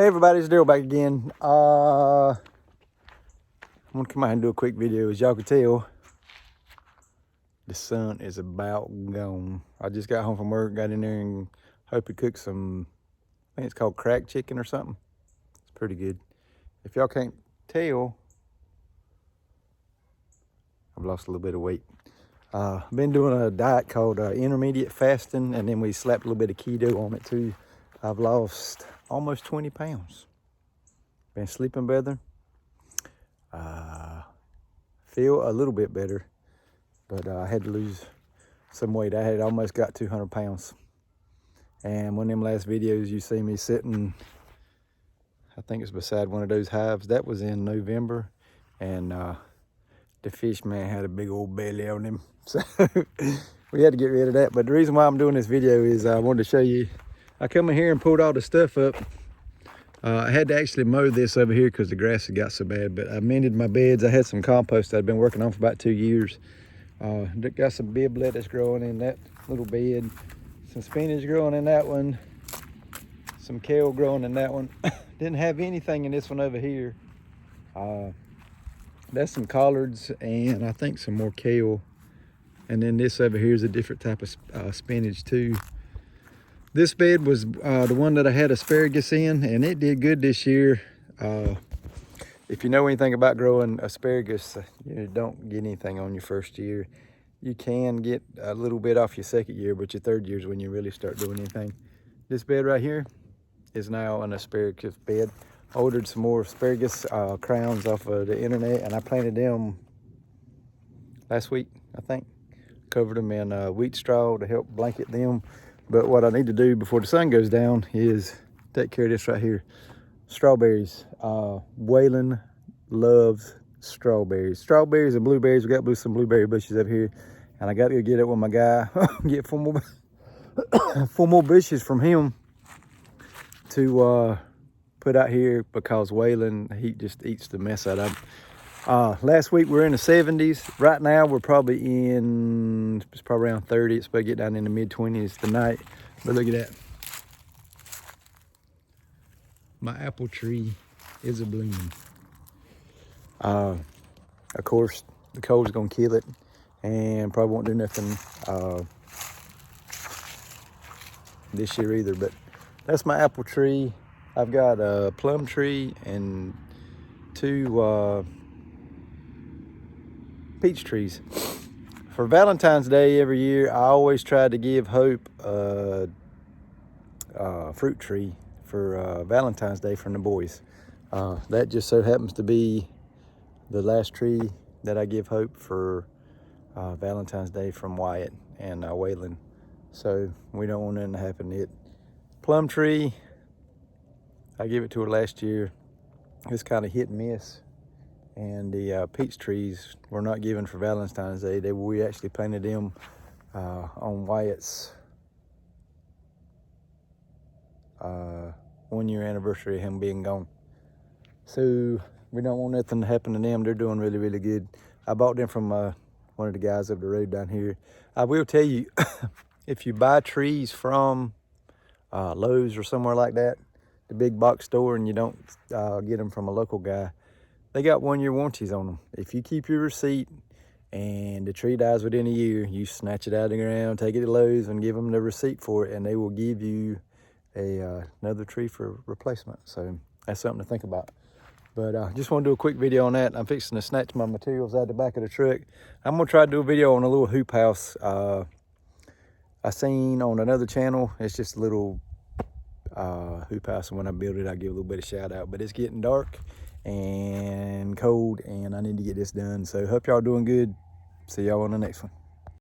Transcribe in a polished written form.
Hey everybody, it's Daryl back again. I'm gonna come out and do a quick video. As y'all can tell, the sun is about gone. I just got home from work, got in there and hope to cook some, I think it's called crack chicken or something. It's pretty good. If y'all can't tell, I've lost a little bit of weight. I've been doing a diet called intermediate fasting, and then we slapped a little bit of keto on it too. I've lost almost 20 pounds. Been sleeping better. Feel a little bit better, but I had to lose some weight. I had almost got 200 pounds. And one of them last videos you see me sitting, I think it's beside one of those hives. That was in November, and the fish man had a big old belly on him. So we had to get rid of that. But the reason why I'm doing this video is I wanted to show you, I come in here and pulled all the stuff up. I had to actually mow this over here because the grass had got so bad, but I mended my beds. I had some compost I'd been working on for about 2 years. Got some bib lettuce growing in that little bed, some spinach growing in that one, some kale growing in that one. Didn't have anything in this one over here. That's some collards and I think some more kale. And then this over here is a different type of spinach too. This bed was the one that I had asparagus in, and it did good this year. If you know anything about growing asparagus, you don't get anything on your first year. You can get a little bit off your second year, but your third year is when you really start doing anything. This bed right here is now an asparagus bed. I ordered some more asparagus crowns off of the internet, and I planted them last week, I think. Covered them in wheat straw to help blanket them. But what I need to do before the sun goes down is take care of this right here. Strawberries. Waylon loves strawberries. Strawberries and blueberries. We got some blueberry bushes up here. And I got to go get it with my guy. Get four more bushes from him to put out here because Waylon, he just eats the mess out of them. Last week we were in the 70s. Right now we're probably it's probably around 30. It's supposed to get down in the mid-20s tonight. But look at that. My apple tree is a blooming. Of course, the cold's gonna kill it and probably won't do nothing this year either. But that's my apple tree. I've got a plum tree and two peach trees. For Valentine's Day every year, I always try to give Hope a fruit tree for Valentine's Day from the boys. That just so happens to be the last tree that I give Hope for Valentine's Day from Wyatt and Waylon. So we don't want nothing to happen to it. Plum tree, I gave it to her last year. It's kind of hit and miss. And the peach trees were not given for Valentine's Day. We actually planted them on Wyatt's 1 year anniversary of him being gone. So we don't want nothing to happen to them. They're doing really, really good. I bought them from one of the guys up the road down here. I will tell you, if you buy trees from Lowe's or somewhere like that, the big box store, and you don't get them from a local guy, they got 1 year warranties on them. If you keep your receipt and the tree dies within a year, you snatch it out of the ground, take it to Lowe's and give them the receipt for it, and they will give you another tree for replacement. So that's something to think about. But just want to do a quick video on that. I'm fixing to snatch my materials out the back of the truck. I'm going to try to do a video on a little hoop house I seen on another channel. It's just a little hoop house, and when I build it, I'll give a little bit of shout out. But it's getting dark and cold, and I need to get this done. So hope y'all doing good. See y'all on the next one.